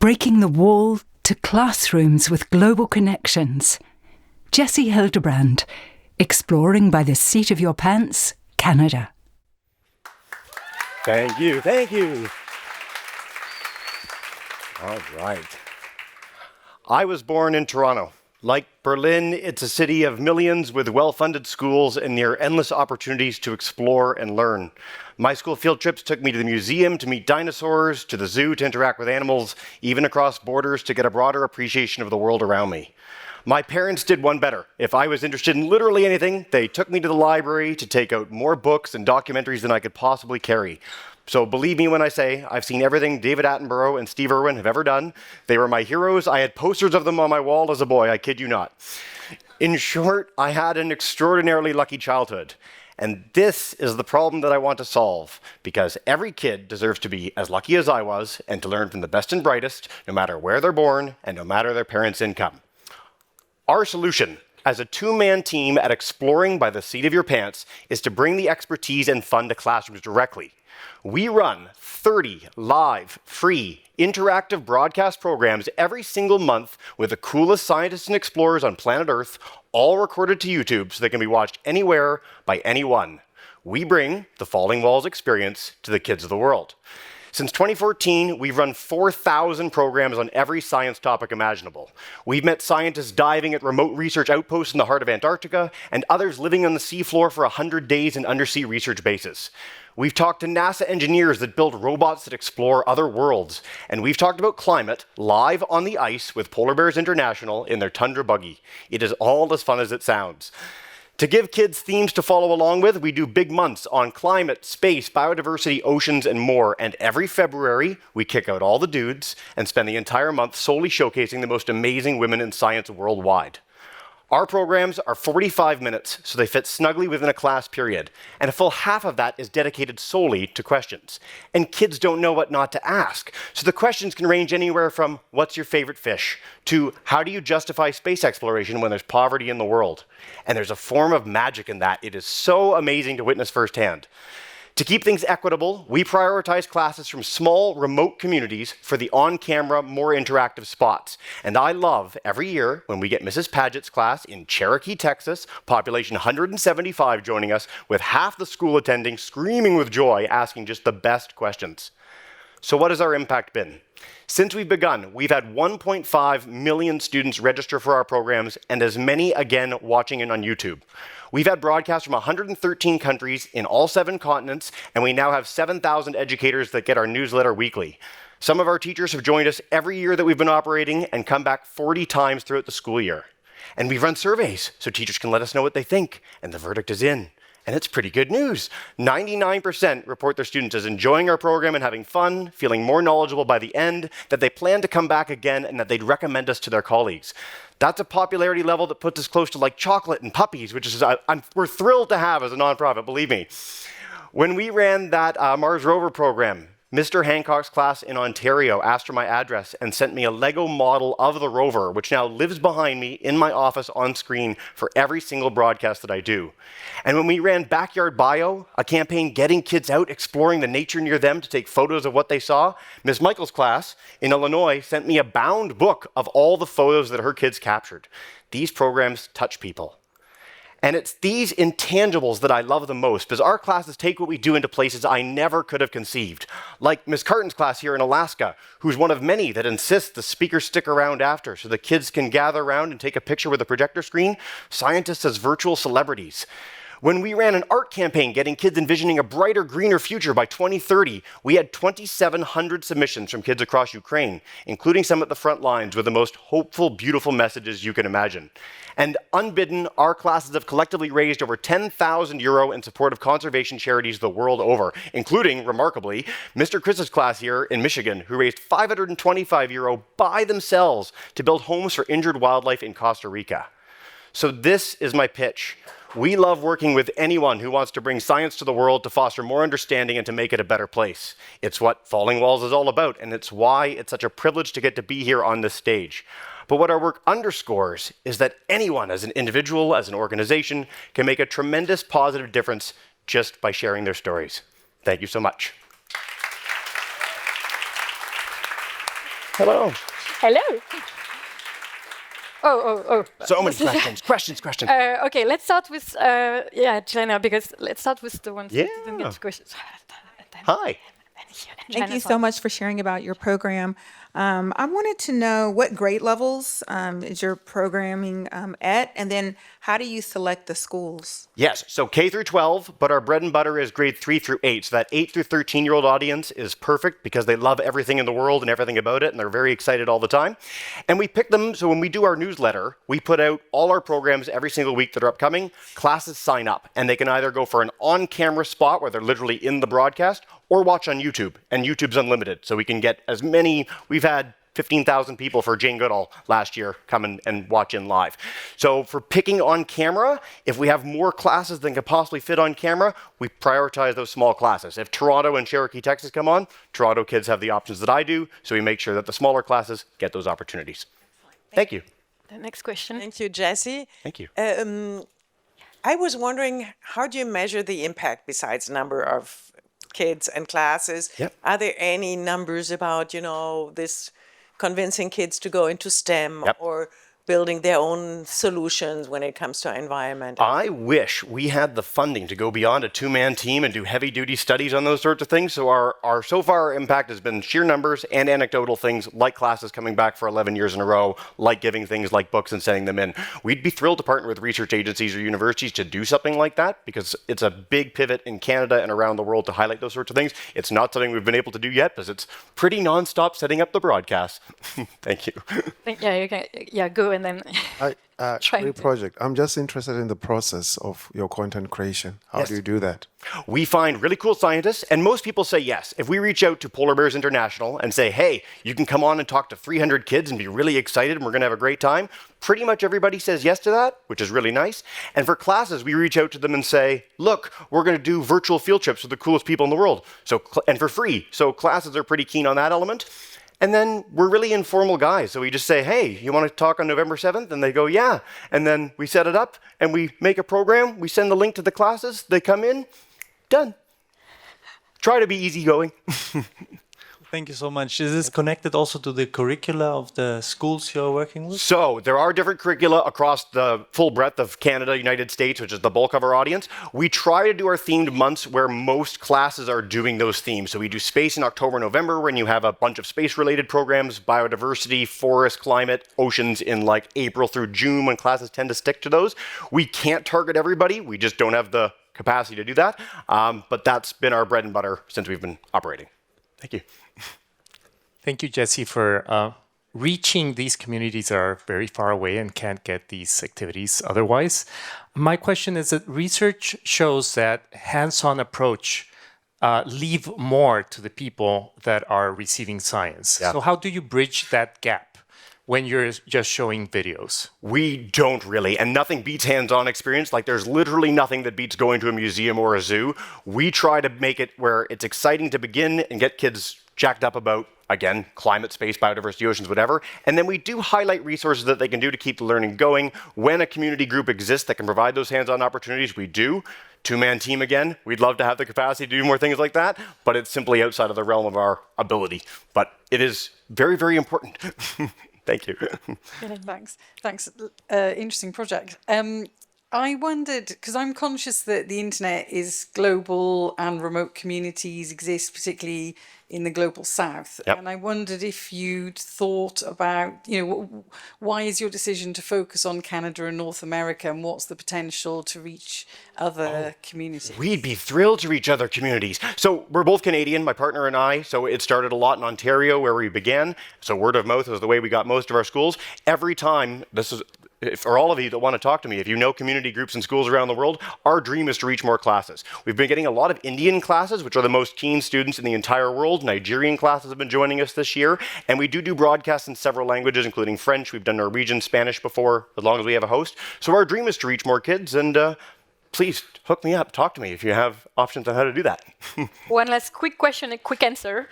breaking the wall to classrooms with global connections. Jessie Hildebrand, exploring by the seat of your pants, Canada. Thank you, thank you. All right. I was born in Toronto. Like Berlin, it's a city of millions with well-funded schools and near endless opportunities to explore and learn. My school field trips took me to the museum to meet dinosaurs, to the zoo to interact with animals, even across borders to get a broader appreciation of the world around me. My parents did one better. If I was interested in literally anything, they took me to the library to take out more books and documentaries than I could possibly carry. So believe me when I say I've seen everything David Attenborough and Steve Irwin have ever done. They were my heroes. I had posters of them on my wall as a boy, I kid you not. In short, I had an extraordinarily lucky childhood. And this is the problem that I want to solve, because every kid deserves to be as lucky as I was and to learn from the best and brightest, no matter where they're born and no matter their parents' income. Our solution, as a two-man team at Exploring by the Seat of Your Pants, is to bring the expertise and fun to classrooms directly. We run 30 live, free, interactive broadcast programs every single month with the coolest scientists and explorers on planet Earth, all recorded to YouTube so they can be watched anywhere by anyone. We bring the Falling Walls experience to the kids of the world. Since 2014, we've run 4,000 programs on every science topic imaginable. We've met scientists diving at remote research outposts in the heart of Antarctica and others living on the seafloor for 100 days in undersea research bases. We've talked to NASA engineers that build robots that explore other worlds. And we've talked about climate live on the ice with Polar Bears International in their Tundra buggy. It is all as fun as it sounds. To give kids themes to follow along with, we do big months on climate, space, biodiversity, oceans, and more. And every February, we kick out all the dudes and spend the entire month solely showcasing the most amazing women in science worldwide. Our programs are 45 minutes, so they fit snugly within a class period. And a full half of that is dedicated solely to questions. And kids don't know what not to ask. So the questions can range anywhere from, what's your favorite fish? To, how do you justify space exploration when there's poverty in the world? And there's a form of magic in that. It is so amazing to witness firsthand. To keep things equitable, we prioritize classes from small, remote communities for the on-camera, more interactive spots. And I love every year when we get Mrs. Paget's class in Cherokee, Texas, population 175 joining us, with half the school attending, screaming with joy, asking just the best questions. So what has our impact been? Since we've begun, we've had 1.5 million students register for our programs and as many again watching in on YouTube. We've had broadcasts from 113 countries in all 7 continents, and we now have 7,000 educators that get our newsletter weekly. Some of our teachers have joined us every year that we've been operating and come back 40 times throughout the school year. And we've run surveys so teachers can let us know what they think, and the verdict is in. And it's pretty good news. 99% report their students as enjoying our program and having fun, feeling more knowledgeable by the end, that they plan to come back again, and that they'd recommend us to their colleagues. That's a popularity level that puts us close to like chocolate and puppies, which is we're thrilled to have as a nonprofit, believe me. When we ran that Mars rover program, Mr. Hancock's class in Ontario asked for my address and sent me a Lego model of the rover, which now lives behind me in my office on screen for every single broadcast that I do. And when we ran Backyard Bio, a campaign getting kids out exploring the nature near them to take photos of what they saw, Ms. Michael's class in Illinois sent me a bound book of all the photos that her kids captured. These programs touch people. And it's these intangibles that I love the most, because our classes take what we do into places I never could have conceived. Like Ms. Carton's class here in Alaska, who's one of many that insists the speakers stick around after so the kids can gather around and take a picture with a projector screen, scientists as virtual celebrities. When we ran an art campaign getting kids envisioning a brighter, greener future by 2030, we had 2,700 submissions from kids across Ukraine, including some at the front lines with the most hopeful, beautiful messages you can imagine. And unbidden, our classes have collectively raised over 10,000 euro in support of conservation charities the world over, including, remarkably, Mr. Chris's class here in Michigan, who raised 525 euro by themselves to build homes for injured wildlife in Costa Rica. So this is my pitch. We love working with anyone who wants to bring science to the world to foster more understanding and to make it a better place. It's what Falling Walls is all about, and it's why it's such a privilege to get to be here on this stage. But what our work underscores is that anyone, as an individual, as an organization, can make a tremendous positive difference just by sharing their stories. Thank you so much. Hello. Hello. Oh. So many questions. Okay, let's start with, Jelena, because let's start with the ones that didn't get questions. Hi. Thank you so much for sharing about your program. I wanted to know what grade levels is your programming at, and then how do you select the schools? Yes, so K through 12, but our bread and butter is grade 3 through 8. So that 8 through 13-year-old audience is perfect because they love everything in the world and everything about it, and they're very excited all the time. And we pick them, so when we do our newsletter, we put out all our programs every single week that are upcoming. Classes sign up, and they can either go for an on-camera spot where they're literally in the broadcast, or watch on YouTube, and YouTube's unlimited. So we can get as many, we've had 15,000 people for Jane Goodall last year come and watch in live. So for picking on camera, if we have more classes than can possibly fit on camera, we prioritize those small classes. If Toronto and Cherokee, Texas come on, Toronto kids have the options that I do, so we make sure that the smaller classes get those opportunities. Thank you. The next question. Thank you, Jesse. Thank you. I was wondering, how do you measure the impact besides number of kids and classes? Yep. Are there any numbers about, this convincing kids to go into STEM or building their own solutions when it comes to environment? I wish we had the funding to go beyond a two-man team and do heavy-duty studies on those sorts of things. So our so far impact has been sheer numbers and anecdotal things like classes coming back for 11 years in a row, like giving things like books and sending them in. We'd be thrilled to partner with research agencies or universities to do something like that because it's a big pivot in Canada and around the world to highlight those sorts of things. It's not something we've been able to do yet because it's pretty non-stop setting up the broadcast. Thank you. You can, go and then... Great project. I'm just interested in the process of your content creation. How do you do that? We find really cool scientists, and most people say yes. If we reach out to Polar Bears International and say, hey, you can come on and talk to 300 kids and be really excited and we're going to have a great time, pretty much everybody says yes to that, which is really nice. And for classes, we reach out to them and say, look, we're going to do virtual field trips with the coolest people in the world, and for free. So classes are pretty keen on that element. And then we're really informal guys. So we just say, hey, you want to talk on November 7th? And they go, yeah. And then we set it up and we make a program. We send the link to the classes. They come in. Done. Try to be easygoing. Thank you so much. Is this connected also to the curricula of the schools you're working with? So there are different curricula across the full breadth of Canada, United States, which is the bulk of our audience. We try to do our themed months where most classes are doing those themes. So we do space in October, November, when you have a bunch of space-related programs, biodiversity, forest, climate, oceans in like April through June when classes tend to stick to those. We can't target everybody. We just don't have the capacity to do that. But that's been our bread and butter since we've been operating. Thank you. Thank you, Jesse, for reaching these communities that are very far away and can't get these activities otherwise. My question is that research shows that hands-on approach leave more to the people that are receiving science. Yeah. So how do you bridge that gap when you're just showing videos? We don't really, and nothing beats hands-on experience. Like there's literally nothing that beats going to a museum or a zoo. We try to make it where it's exciting to begin and get kids jacked up about, again, climate, space, biodiversity, oceans, whatever. And then we do highlight resources that they can do to keep the learning going. When a community group exists that can provide those hands-on opportunities, we do. Two-man team again. We'd love to have the capacity to do more things like that, but it's simply outside of the realm of our ability. But it is very, very important. Thank you. Thanks. Interesting project. I wondered, because I'm conscious that the internet is global and remote communities exist, particularly in the global south. Yep. And I wondered if you'd thought about, why is your decision to focus on Canada and North America, and what's the potential to reach other communities? We'd be thrilled to reach other communities. So we're both Canadian, my partner and I. So it started a lot in Ontario where we began. So word of mouth was the way we got most of our schools. Every time, this is for all of you that want to talk to me, if you know community groups and schools around the world, our dream is to reach more classes. We've been getting a lot of Indian classes, which are the most keen students in the entire world. Nigerian classes have been joining us this year. And we do broadcasts in several languages, including French. We've done Norwegian, Spanish before, as long as we have a host. So our dream is to reach more kids. And please hook me up, talk to me if you have options on how to do that. One last quick question, a quick answer.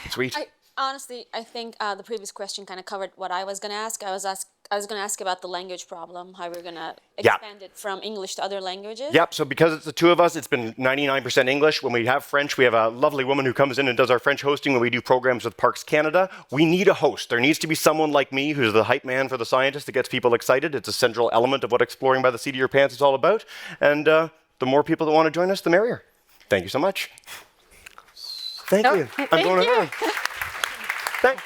Sweet. Honestly, I think the previous question kind of covered what I was going to ask. I was going to ask about the language problem, how we're going to expand it from English to other languages. Yep, so because it's the two of us, it's been 99% English. When we have French, we have a lovely woman who comes in and does our French hosting when we do programs with Parks Canada. We need a host. There needs to be someone like me who's the hype man for the scientist that gets people excited. It's a central element of what Exploring by the Seat of Your Pants is all about. And the more people that want to join us, the merrier. Thank you so much. Thank you. I'm going around. Thanks.